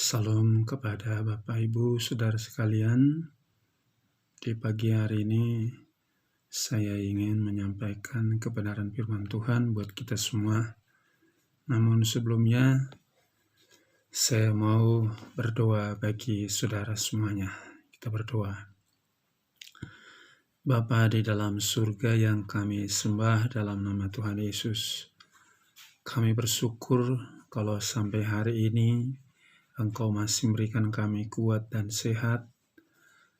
Salam kepada Bapak Ibu Saudara sekalian. Di pagi hari ini saya ingin menyampaikan kebenaran firman Tuhan buat kita semua. Namun sebelumnya saya mau berdoa bagi saudara semuanya. Kita berdoa. Bapa di dalam surga yang kami sembah dalam nama Tuhan Yesus, kami bersyukur kalau sampai hari ini Engkau masih memberikan kami kuat dan sehat.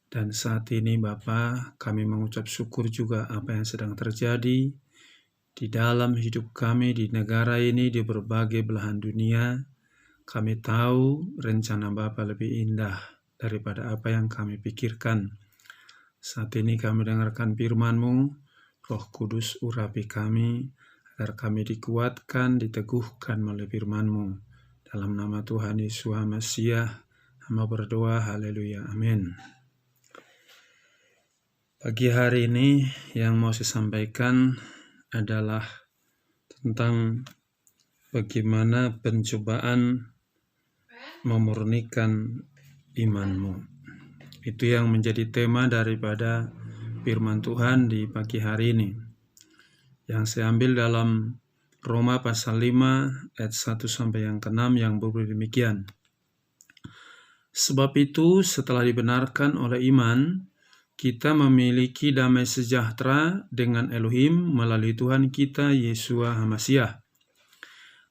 Dan saat ini Bapa, kami mengucap syukur juga apa yang sedang terjadi di dalam hidup kami di negara ini, di berbagai belahan dunia. Kami tahu rencana Bapa lebih indah daripada apa yang kami pikirkan. Saat ini kami dengarkan firman-Mu, Roh Kudus urapi kami, agar kami dikuatkan, diteguhkan melalui firman-Mu. Dalam nama Tuhan Yesus Mesias, hamba berdoa, haleluya, amin. Pagi hari ini yang mau saya sampaikan adalah tentang bagaimana pencobaan memurnikan imanmu. Itu yang menjadi tema daripada firman Tuhan di pagi hari ini. Yang saya ambil dalam Roma pasal 5 ayat 1 sampai yang ke-6 yang berbunyi demikian. Sebab itu setelah dibenarkan oleh iman, kita memiliki damai sejahtera dengan Elohim melalui Tuhan kita Yesus Mesias.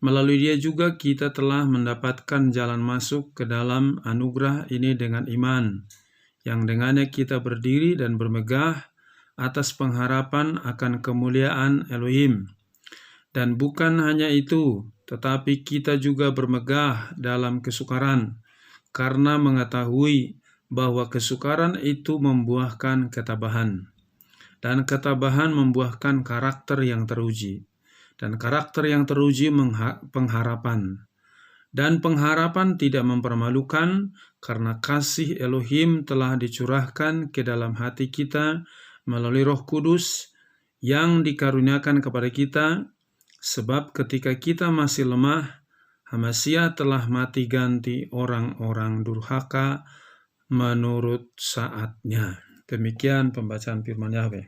Melalui Dia juga kita telah mendapatkan jalan masuk ke dalam anugerah ini dengan iman, yang dengannya kita berdiri dan bermegah atas pengharapan akan kemuliaan Elohim. Dan bukan hanya itu, tetapi kita juga bermegah dalam kesukaran, karena mengetahui bahwa kesukaran itu membuahkan ketabahan. Dan ketabahan membuahkan karakter yang teruji. Dan karakter yang teruji pengharapan. Dan pengharapan tidak mempermalukan, karena kasih Elohim telah dicurahkan ke dalam hati kita melalui Roh Kudus yang dikaruniakan kepada kita. Sebab ketika kita masih lemah, Mesias telah mati ganti orang-orang durhaka menurut saatnya. Demikian pembacaan firman Yahweh.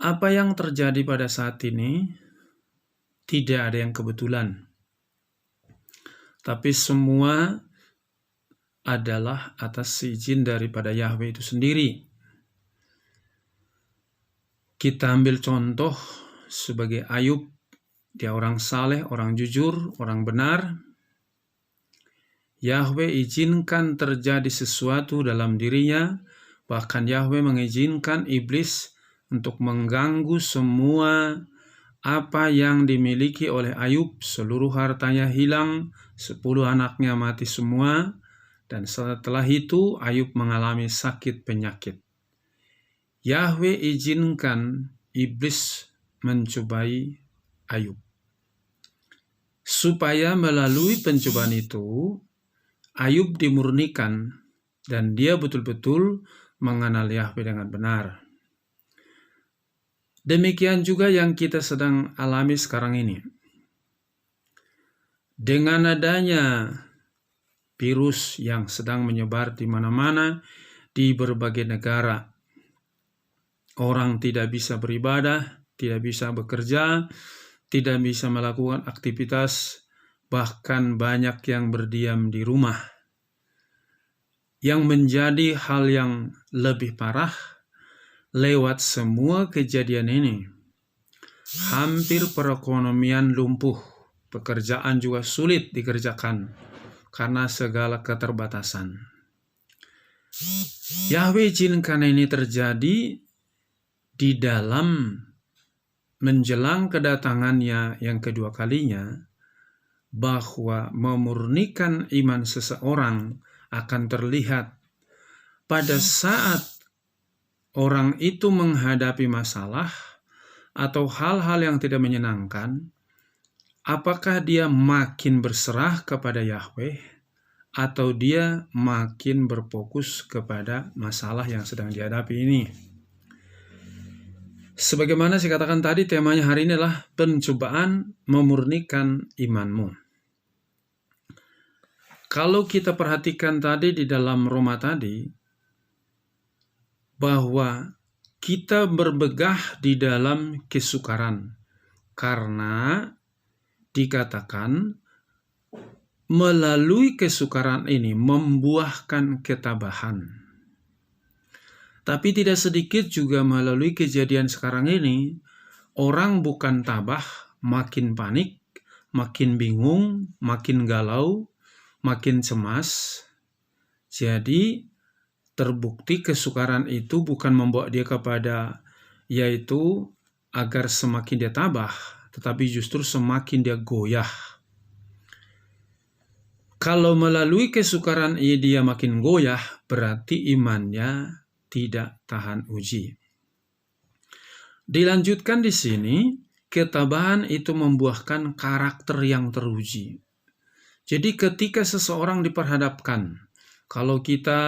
Apa yang terjadi pada saat ini tidak ada yang kebetulan, tapi semua adalah atas izin daripada Yahweh itu sendiri. Kita ambil contoh sebagai Ayub. Dia orang saleh, orang jujur, orang benar. Yahweh izinkan terjadi sesuatu dalam dirinya. Bahkan Yahweh mengizinkan iblis untuk mengganggu semua apa yang dimiliki oleh Ayub. Seluruh hartanya hilang, 10 anaknya mati semua. Dan setelah itu Ayub mengalami sakit penyakit. Yahweh izinkan iblis mencobai Ayub, supaya melalui pencobaan itu Ayub dimurnikan dan dia betul-betul mengenal Yahweh dengan benar. Demikian juga yang kita sedang alami sekarang ini. Dengan adanya virus yang sedang menyebar di mana-mana di berbagai negara, orang tidak bisa beribadah, tidak bisa bekerja, tidak bisa melakukan aktivitas, bahkan banyak yang berdiam di rumah. Yang menjadi hal yang lebih parah, lewat semua kejadian ini, hampir perekonomian lumpuh, pekerjaan juga sulit dikerjakan karena segala keterbatasan. Yahweh izinkan ini terjadi di dalam menjelang kedatangannya yang kedua kalinya, bahwa memurnikan iman seseorang akan terlihat pada saat orang itu menghadapi masalah atau hal-hal yang tidak menyenangkan. Apakah dia makin berserah kepada Yahweh atau dia makin berfokus kepada masalah yang sedang dihadapi ini? Sebagaimana saya katakan tadi, temanya hari ini adalah pencobaan memurnikan imanmu. Kalau kita perhatikan tadi di dalam Roma tadi, bahwa kita berbegah di dalam kesukaran, karena dikatakan melalui kesukaran ini membuahkan ketabahan. Tapi tidak sedikit juga melalui kejadian sekarang ini, orang bukan tabah, makin panik, makin bingung, makin galau, makin cemas. Jadi terbukti kesukaran itu bukan membawa dia kepada yaitu agar semakin dia tabah, tetapi justru semakin dia goyah. Kalau melalui kesukaran ini dia makin goyah, berarti imannya tidak tahan uji. Dilanjutkan di sini, ketabahan itu membuahkan karakter yang teruji. Jadi ketika seseorang diperhadapkan, kalau kita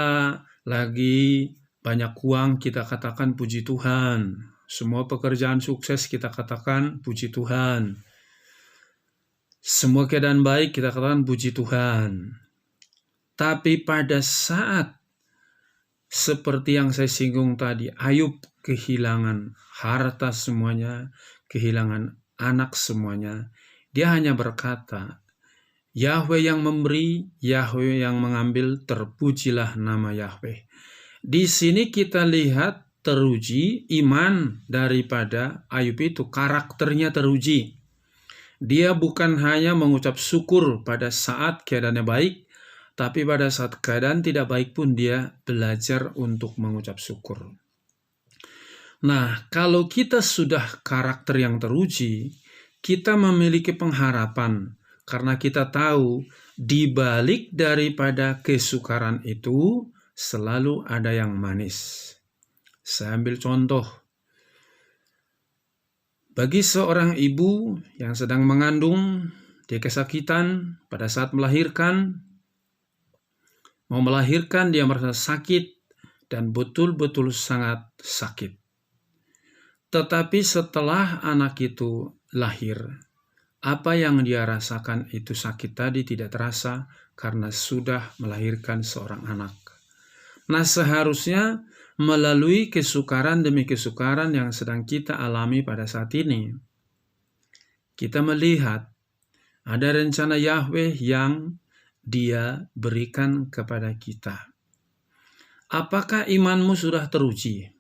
lagi banyak uang, kita katakan puji Tuhan. Semua pekerjaan sukses, kita katakan puji Tuhan. Semua keadaan baik, kita katakan puji Tuhan. Tapi pada saat seperti yang saya singgung tadi, Ayub kehilangan harta semuanya, kehilangan anak semuanya. Dia hanya berkata, Yahweh yang memberi, Yahweh yang mengambil, terpujilah nama Yahweh. Di sini kita lihat teruji iman daripada Ayub itu, karakternya teruji. Dia bukan hanya mengucap syukur pada saat keadaannya baik, tapi pada saat keadaan tidak baik pun dia belajar untuk mengucap syukur. Nah, kalau kita sudah karakter yang teruji, kita memiliki pengharapan karena kita tahu di balik daripada kesukaran itu selalu ada yang manis. Saya ambil contoh. Bagi seorang ibu yang sedang mengandung, dia kesakitan pada saat melahirkan, mau melahirkan dia merasa sakit dan betul-betul sangat sakit. Tetapi setelah anak itu lahir, apa yang dia rasakan itu sakit tadi tidak terasa karena sudah melahirkan seorang anak. Nah, seharusnya melalui kesukaran demi kesukaran yang sedang kita alami pada saat ini, kita melihat ada rencana Yahweh yang Dia berikan kepada kita. Apakah imanmu sudah teruji?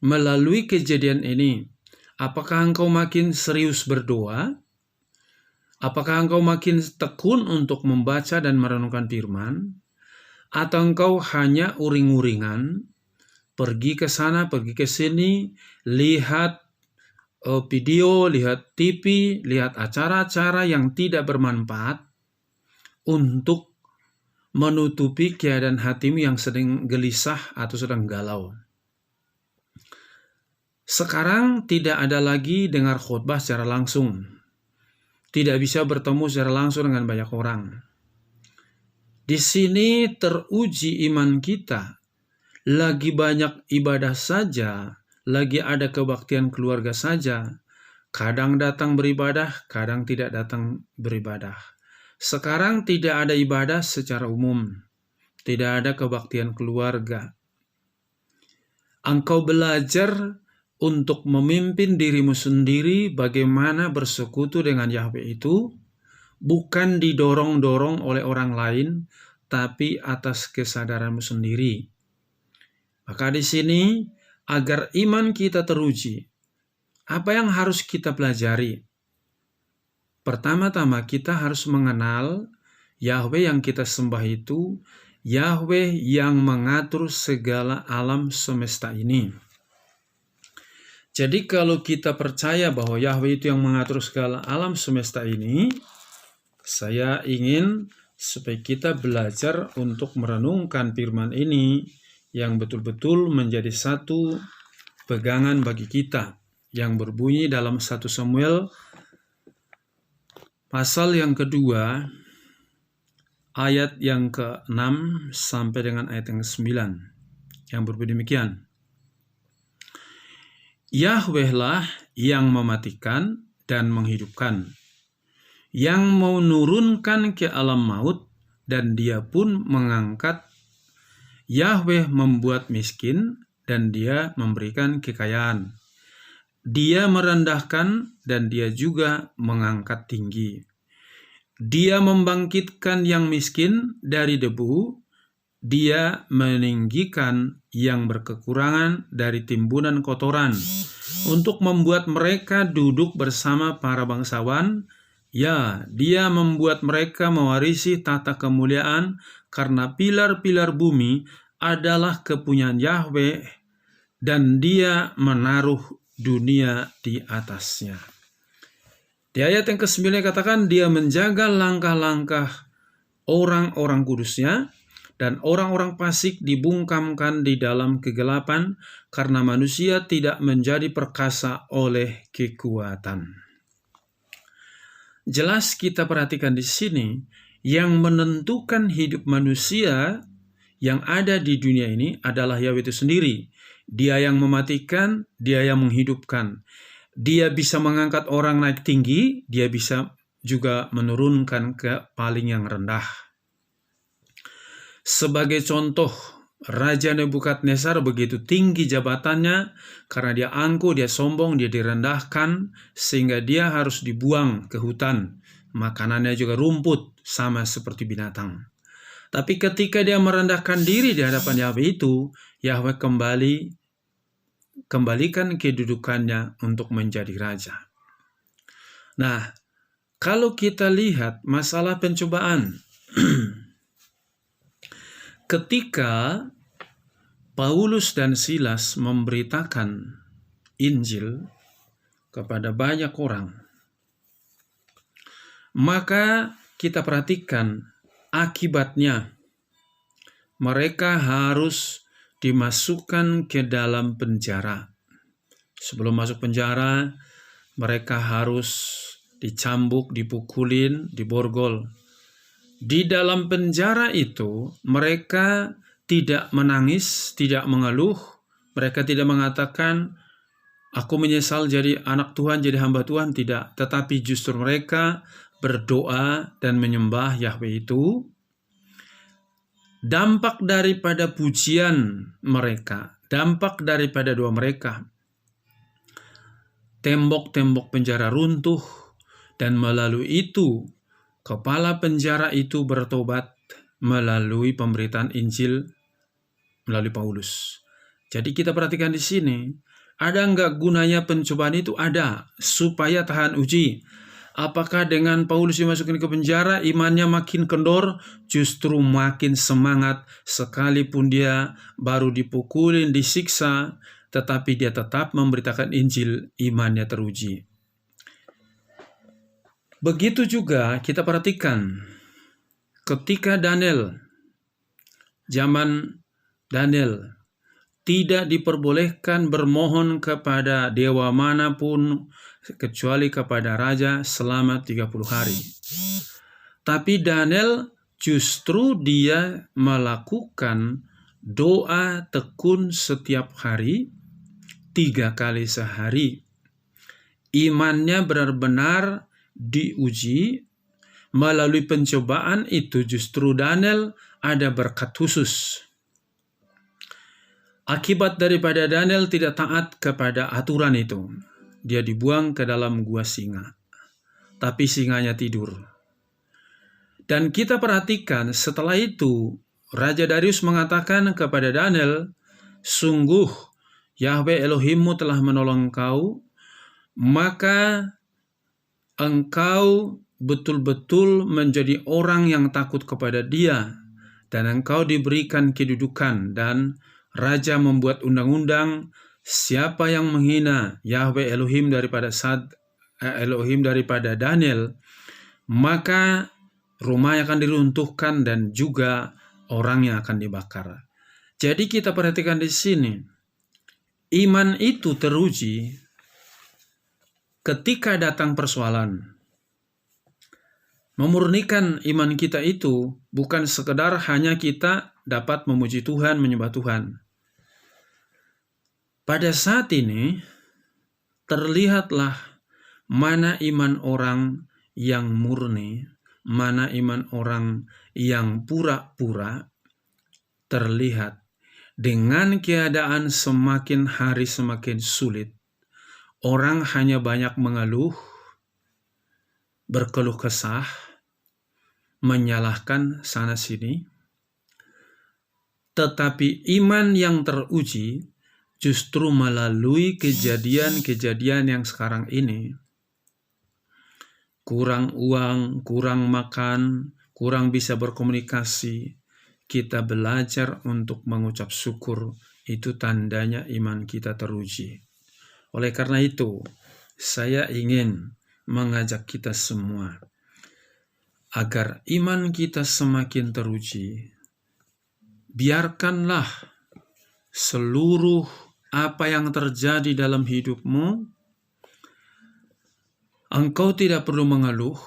Melalui kejadian ini, apakah engkau makin serius berdoa? Apakah engkau makin tekun untuk membaca dan merenungkan firman? Atau engkau hanya uring-uringan, pergi ke sana, pergi ke sini, lihat video, lihat TV, lihat acara-acara yang tidak bermanfaat untuk menutupi keadaan hatimu yang sedang gelisah atau sedang galau. Sekarang tidak ada lagi dengar khotbah secara langsung. Tidak bisa bertemu secara langsung dengan banyak orang. Di sini teruji iman kita. Lagi banyak ibadah saja, lagi ada kebaktian keluarga saja. Kadang datang beribadah, kadang tidak datang beribadah. Sekarang tidak ada ibadah secara umum. Tidak ada kebaktian keluarga. Engkau belajar untuk memimpin dirimu sendiri bagaimana bersekutu dengan Yahweh itu, bukan didorong-dorong oleh orang lain, tapi atas kesadaranmu sendiri. Maka di sini, agar iman kita teruji, apa yang harus kita pelajari? Pertama-tama kita harus mengenal Yahweh yang kita sembah itu, Yahweh yang mengatur segala alam semesta ini. Jadi kalau kita percaya bahwa Yahweh itu yang mengatur segala alam semesta ini, saya ingin supaya kita belajar untuk merenungkan firman ini yang betul-betul menjadi satu pegangan bagi kita, yang berbunyi dalam 1 Samuel pasal yang kedua, ayat yang ke-6 sampai dengan ayat yang ke-9, yang berbunyi demikian. Yahwehlah yang mematikan dan menghidupkan, yang menurunkan ke alam maut dan dia pun mengangkat. Yahweh membuat miskin dan dia memberikan kekayaan. Dia merendahkan dan dia juga mengangkat tinggi. Dia membangkitkan yang miskin dari debu. Dia meninggikan yang berkekurangan dari timbunan kotoran, untuk membuat mereka duduk bersama para bangsawan. Ya, dia membuat mereka mewarisi tata kemuliaan, karena pilar-pilar bumi adalah kepunyaan Yahweh, dan dia menaruh dunia di atasnya. Di ayat yang ke-9 katakan, dia menjaga langkah-langkah orang-orang kudusnya, dan orang-orang fasik dibungkamkan di dalam kegelapan, karena manusia tidak menjadi perkasa oleh kekuatan. Jelas kita perhatikan di sini, yang menentukan hidup manusia yang ada di dunia ini adalah Yahweh itu sendiri. Dia yang mematikan, dia yang menghidupkan. Dia bisa mengangkat orang naik tinggi, dia bisa juga menurunkan ke paling yang rendah. Sebagai contoh, Raja Nebukadnezar begitu tinggi jabatannya karena dia angkuh, dia sombong, dia direndahkan, sehingga dia harus dibuang ke hutan. Makanannya juga rumput, sama seperti binatang. Tapi ketika dia merendahkan diri di hadapan Yahweh itu, Yahweh kembalikan kedudukannya untuk menjadi raja. Nah, kalau kita lihat masalah pencobaan, ketika Paulus dan Silas memberitakan Injil kepada banyak orang, maka kita perhatikan akibatnya. Mereka harus dimasukkan ke dalam penjara. Sebelum masuk penjara, mereka harus dicambuk, dipukulin, diborgol. Di dalam penjara itu, mereka tidak menangis, tidak mengeluh. Mereka tidak mengatakan, aku menyesal jadi anak Tuhan, jadi hamba Tuhan. Tidak. Tetapi justru mereka berdoa dan menyembah Yahweh itu. Dampak daripada pujian mereka, dampak daripada doa mereka, tembok-tembok penjara runtuh, dan melalui itu kepala penjara itu bertobat melalui pemberitaan Injil melalui Paulus. Jadi kita perhatikan di sini, ada enggak gunanya pencobaan itu? Ada, supaya tahan uji. Apakah dengan Paulus dimasukin ke penjara, imannya makin kendor? Justru makin semangat, sekalipun dia baru dipukulin, disiksa, tetapi dia tetap memberitakan Injil, imannya teruji. Begitu juga kita perhatikan, ketika zaman Daniel, tidak diperbolehkan bermohon kepada dewa manapun kecuali kepada raja selama 30 hari. Tapi Daniel justru dia melakukan doa tekun setiap hari, 3 kali sehari. Imannya benar-benar diuji. Melalui pencobaan itu justru Daniel ada berkat khusus. Akibat daripada Daniel tidak taat kepada aturan itu, dia dibuang ke dalam gua singa. Tapi singanya tidur. Dan kita perhatikan setelah itu, Raja Darius mengatakan kepada Daniel, sungguh Yahweh Elohimmu telah menolong engkau, maka engkau betul-betul menjadi orang yang takut kepada Dia, dan engkau diberikan kedudukan, dan Raja membuat undang-undang, siapa yang menghina Yahweh Elohim daripada Daniel, maka rumahnya akan diruntuhkan dan juga orangnya akan dibakar. Jadi kita perhatikan di sini, iman itu teruji ketika datang persoalan. Memurnikan iman kita itu bukan sekedar hanya kita dapat memuji Tuhan, menyembah Tuhan. Pada saat ini, terlihatlah mana iman orang yang murni, mana iman orang yang pura-pura terlihat dengan keadaan semakin hari semakin sulit. Orang hanya banyak mengeluh, berkeluh kesah, menyalahkan sana-sini. Tetapi iman yang teruji justru melalui kejadian-kejadian yang sekarang ini, kurang uang, kurang makan, kurang bisa berkomunikasi, kita belajar untuk mengucap syukur. Itu tandanya iman kita teruji. Oleh karena itu, saya ingin mengajak kita semua agar iman kita semakin teruji. Biarkanlah seluruh apa yang terjadi dalam hidupmu, engkau tidak perlu mengeluh,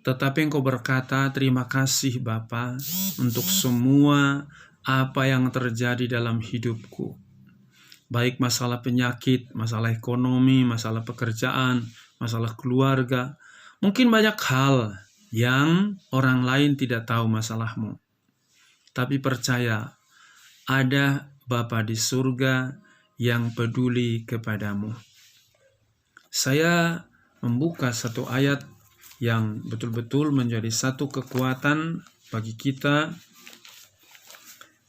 tetapi engkau berkata, terima kasih Bapa untuk semua apa yang terjadi dalam hidupku. Baik masalah penyakit, masalah ekonomi, masalah pekerjaan, masalah keluarga. Mungkin banyak hal yang orang lain tidak tahu masalahmu. Tapi percaya, ada Bapa di surga yang peduli kepadamu. Saya membuka satu ayat yang betul-betul menjadi satu kekuatan bagi kita,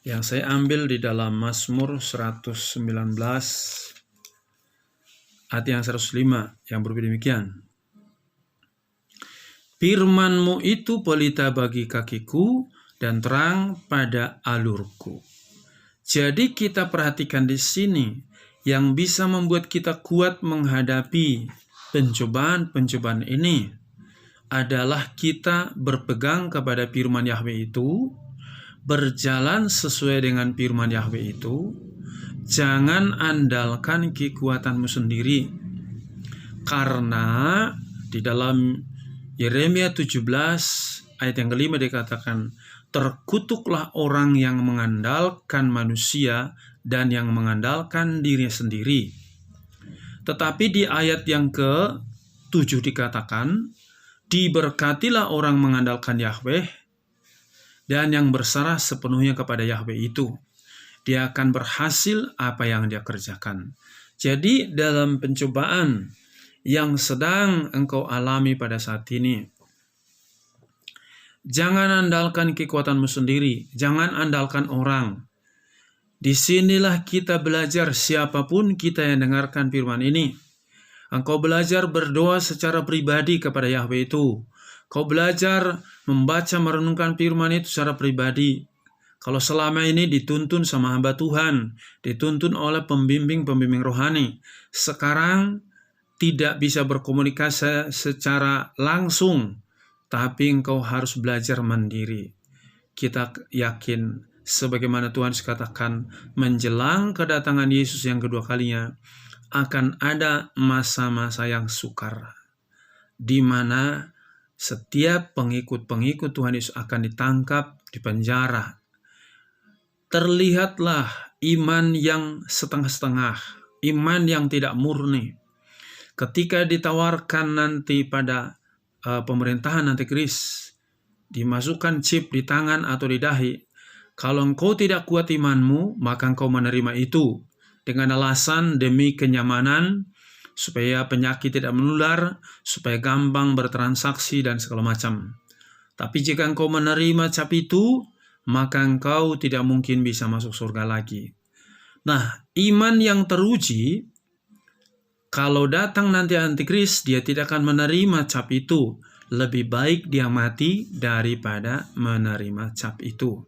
yang saya ambil di dalam Mazmur 119 ayat yang 105 yang berbunyi demikian. Firman-Mu itu pelita bagi kakiku dan terang pada alurku. Jadi kita perhatikan di sini yang bisa membuat kita kuat menghadapi pencobaan-pencobaan ini adalah kita berpegang kepada firman Yahweh itu, berjalan sesuai dengan firman Yahweh itu. Jangan andalkan kekuatanmu sendiri, karena di dalam Yeremia 17 ayat yang kelima dikatakan, terkutuklah orang yang mengandalkan manusia dan yang mengandalkan dirinya sendiri. Tetapi di ayat yang ke-7 dikatakan, diberkatilah orang mengandalkan Yahweh dan yang berserah sepenuhnya kepada Yahweh itu. Dia akan berhasil apa yang dia kerjakan. Jadi dalam pencobaan yang sedang engkau alami pada saat ini, jangan andalkan kekuatanmu sendiri, jangan andalkan orang. Disinilah kita belajar, siapapun kita yang dengarkan firman ini. Engkau belajar berdoa secara pribadi kepada Yahweh itu. Kau belajar membaca merenungkan firman itu secara pribadi. Kalau selama ini dituntun sama hamba Tuhan, dituntun oleh pembimbing-pembimbing rohani, sekarang tidak bisa berkomunikasi secara langsung, tapi engkau harus belajar mandiri. Kita yakin, sebagaimana Tuhan katakan, menjelang kedatangan Yesus yang kedua kalinya, akan ada masa-masa yang sukar, di mana setiap pengikut-pengikut Tuhan Yesus akan ditangkap, dipenjara. Terlihatlah iman yang setengah-setengah, iman yang tidak murni. Ketika ditawarkan nanti pada pemerintahan antikris, dimasukkan chip di tangan atau di dahi, kalau engkau tidak kuat imanmu, maka engkau menerima itu dengan alasan demi kenyamanan, supaya penyakit tidak menular, supaya gampang bertransaksi dan segala macam. Tapi jika engkau menerima cap itu, maka engkau tidak mungkin bisa masuk surga lagi. Nah, iman yang teruji, kalau datang nanti antikris, dia tidak akan menerima cap itu. Lebih baik dia mati daripada menerima cap itu.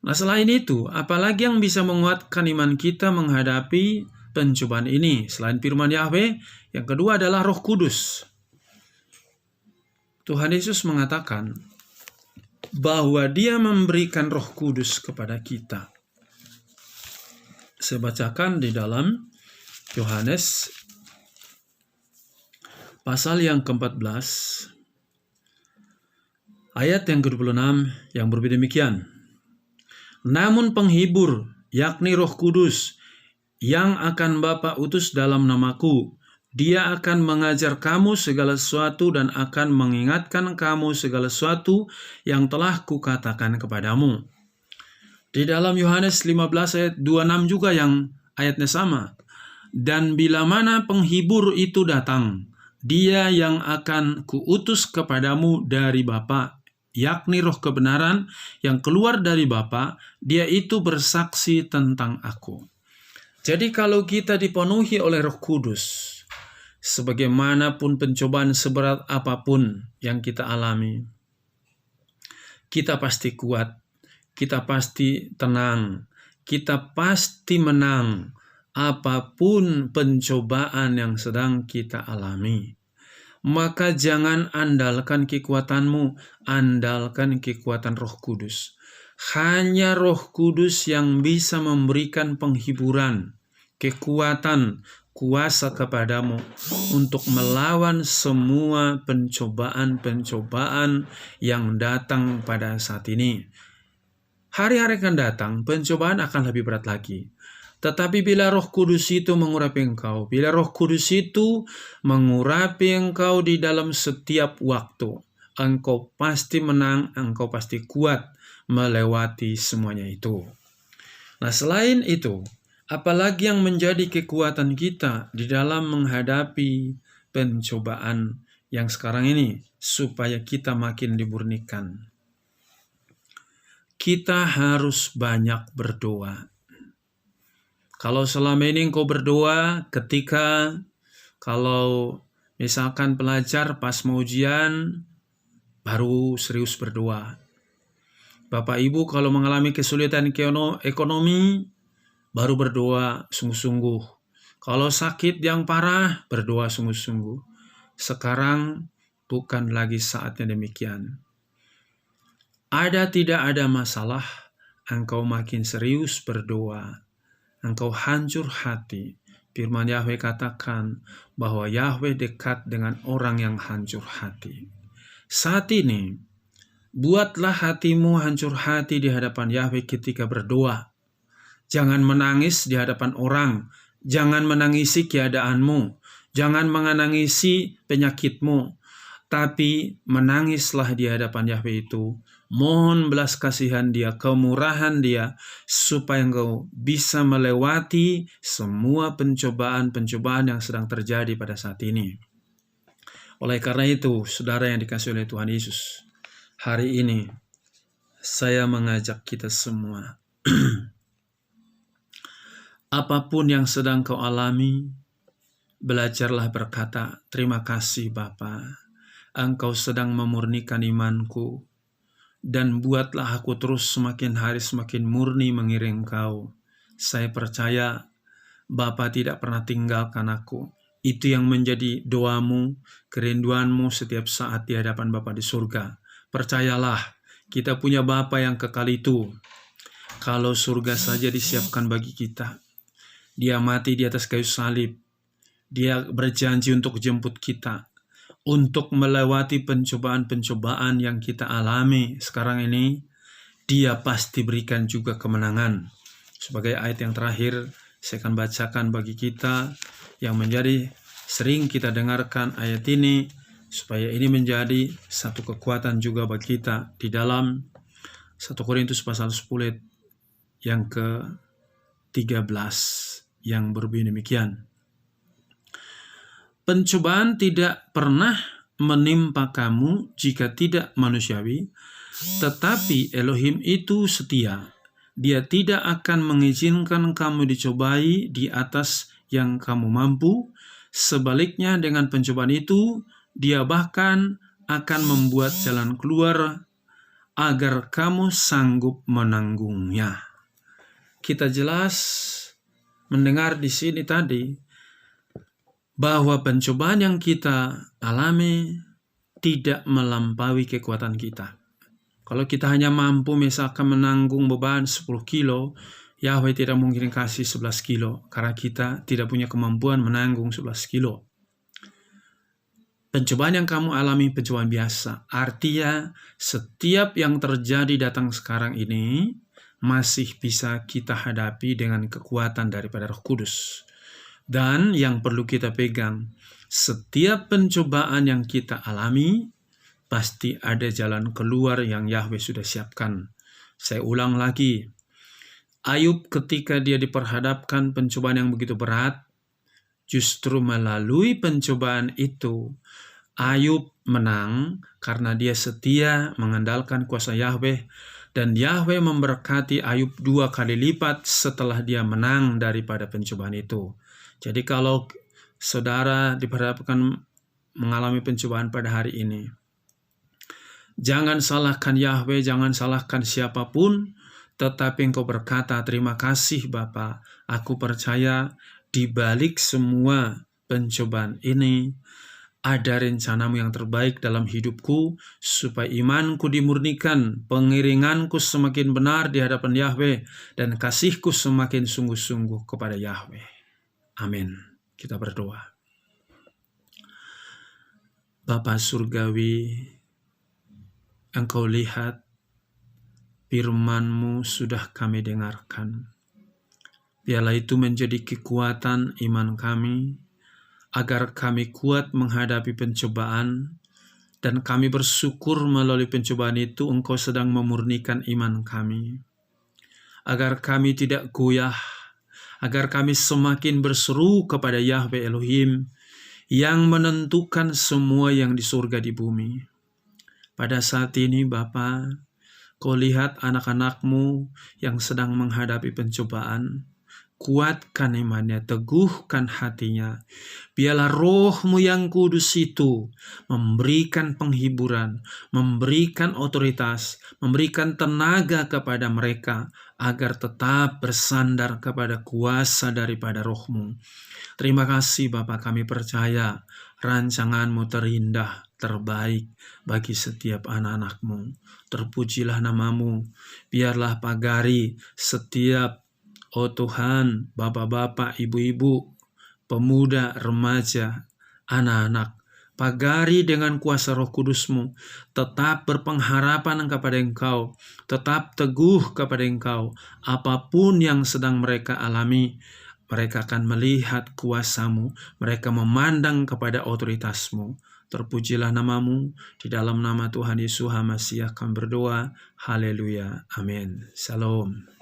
Nah, selain itu, apalagi yang bisa menguatkan iman kita menghadapi pencobaan ini? Selain firman Yahweh, yang kedua adalah Roh Kudus. Tuhan Yesus mengatakan bahwa Dia memberikan Roh Kudus kepada kita. Saya bacakan di dalam Yohanes pasal yang ke-14 ayat yang ke-26 yang berbunyi demikian. Namun penghibur, yakni Roh Kudus, yang akan Bapa utus dalam namaku, Dia akan mengajar kamu segala sesuatu dan akan mengingatkan kamu segala sesuatu yang telah kukatakan kepadamu. Di dalam Yohanes 15 ayat 26 juga yang ayatnya sama. Dan bila mana penghibur itu datang, Dia yang akan kuutus kepadamu dari Bapa, yakni Roh kebenaran yang keluar dari Bapa, Dia itu bersaksi tentang aku. Jadi kalau kita dipenuhi oleh Roh Kudus, sebagaimanapun pencobaan seberat apapun yang kita alami, kita pasti kuat, kita pasti tenang, kita pasti menang apapun pencobaan yang sedang kita alami. Maka jangan andalkan kekuatanmu, andalkan kekuatan Roh Kudus. Hanya Roh Kudus yang bisa memberikan penghiburan, kekuatan, kuasa kepadamu untuk melawan semua pencobaan-pencobaan yang datang pada saat ini. Hari-hari akan datang, pencobaan akan lebih berat lagi. Tetapi bila Roh Kudus itu mengurapi engkau, bila Roh Kudus itu mengurapi engkau di dalam setiap waktu, engkau pasti menang, engkau pasti kuat melewati semuanya itu. Nah, selain itu, apalagi yang menjadi kekuatan kita di dalam menghadapi pencobaan yang sekarang ini, supaya kita makin dimurnikan. Kita harus banyak berdoa. Kalau selama ini engkau berdoa kalau misalkan pelajar pas mau ujian, baru serius berdoa. Bapak Ibu kalau mengalami kesulitan ekonomi, baru berdoa sungguh-sungguh. Kalau sakit yang parah, berdoa sungguh-sungguh. Sekarang bukan lagi saatnya demikian. Tidak ada masalah, engkau makin serius berdoa. Engkau hancur hati. Firman Yahweh katakan bahwa Yahweh dekat dengan orang yang hancur hati. Saat ini, buatlah hatimu hancur hati di hadapan Yahweh ketika berdoa. Jangan menangis di hadapan orang. Jangan menangisi keadaanmu. Jangan menangisi penyakitmu. Tapi menangislah di hadapan Yahweh itu. Mohon belas kasihan Dia, kemurahan Dia, supaya engkau bisa melewati semua pencobaan-pencobaan yang sedang terjadi pada saat ini. Oleh karena itu, saudara yang dikasihi oleh Tuhan Yesus, hari ini saya mengajak kita semua, apapun yang sedang kau alami, belajarlah berkata, terima kasih Bapa, Engkau sedang memurnikan imanku, dan buatlah aku terus semakin hari semakin murni mengiring Engkau. Saya percaya Bapa tidak pernah tinggalkan aku. Itu yang menjadi doamu, kerinduanmu setiap saat di hadapan Bapa di surga. Percayalah, kita punya Bapa yang kekal itu. Kalau surga saja disiapkan bagi kita, Dia mati di atas kayu salib. Dia berjanji untuk jemput kita, untuk melewati pencobaan-pencobaan yang kita alami sekarang ini. Dia pasti berikan juga kemenangan. Sebagai ayat yang terakhir, saya akan bacakan bagi kita yang menjadi sering kita dengarkan ayat ini, supaya ini menjadi satu kekuatan juga bagi kita di dalam 1 Korintus pasal 10 yang ke-13 yang berbunyi demikian. Pencobaan tidak pernah menimpa kamu jika tidak manusiawi, tetapi Elohim itu setia. Dia tidak akan mengizinkan kamu dicobai di atas yang kamu mampu. Sebaliknya dengan pencobaan itu, Dia bahkan akan membuat jalan keluar agar kamu sanggup menanggungnya. Kita jelas mendengar di sini tadi bahwa pencobaan yang kita alami tidak melampaui kekuatan kita. Kalau kita hanya mampu misalkan menanggung beban 10 kilo, Yahweh tidak mungkin kasih 11 kilo, karena kita tidak punya kemampuan menanggung 11 kilo. Pencobaan yang kamu alami pencobaan biasa. Artinya setiap yang terjadi datang sekarang ini masih bisa kita hadapi dengan kekuatan daripada Roh Kudus. Dan yang perlu kita pegang, setiap pencobaan yang kita alami, pasti ada jalan keluar yang Yahweh sudah siapkan. Saya ulang lagi, Ayub ketika dia diperhadapkan pencobaan yang begitu berat, justru melalui pencobaan itu, Ayub menang karena dia setia mengandalkan kuasa Yahweh, dan Yahweh memberkati Ayub 2 kali lipat setelah dia menang daripada pencobaan itu. Jadi kalau saudara diperhadapkan mengalami pencobaan pada hari ini, jangan salahkan Yahweh, jangan salahkan siapapun, tetapi engkau berkata, terima kasih Bapa, aku percaya di balik semua pencobaan ini, ada rencanamu yang terbaik dalam hidupku, supaya imanku dimurnikan, pengiringanku semakin benar di hadapan Yahweh, dan kasihku semakin sungguh-sungguh kepada Yahweh. Amin. Kita berdoa. Bapa Surgawi, Engkau lihat firman-Mu sudah kami dengarkan. Biarlah itu menjadi kekuatan iman kami, agar kami kuat menghadapi pencobaan, dan kami bersyukur melalui pencobaan itu Engkau sedang memurnikan iman kami. Agar kami tidak goyah, agar kami semakin berseru kepada Yahweh Elohim, yang menentukan semua yang di surga di bumi. Pada saat ini Bapa, Kau lihat anak-anak-Mu yang sedang menghadapi pencobaan. Kuatkan imannya, teguhkan hatinya. Biarlah Roh-Mu yang kudus itu memberikan penghiburan, memberikan otoritas, memberikan tenaga kepada mereka, agar tetap bersandar kepada kuasa daripada Roh-Mu. Terima kasih Bapa, kami percaya rancangan-Mu terindah, terbaik bagi setiap anak-anak-Mu. Terpujilah nama-Mu, biarlah pagari setiap, oh Tuhan, bapak-bapak, ibu-ibu, pemuda, remaja, anak-anak, pagari dengan kuasa Roh Kudus-Mu, tetap berpengharapan kepada Engkau, tetap teguh kepada Engkau. Apapun yang sedang mereka alami, mereka akan melihat kuasa-Mu, mereka memandang kepada otoritas-Mu. Terpujilah nama-Mu, di dalam nama Tuhan Yesus HaMasiah kami berdoa. Haleluya. Amin. Shalom.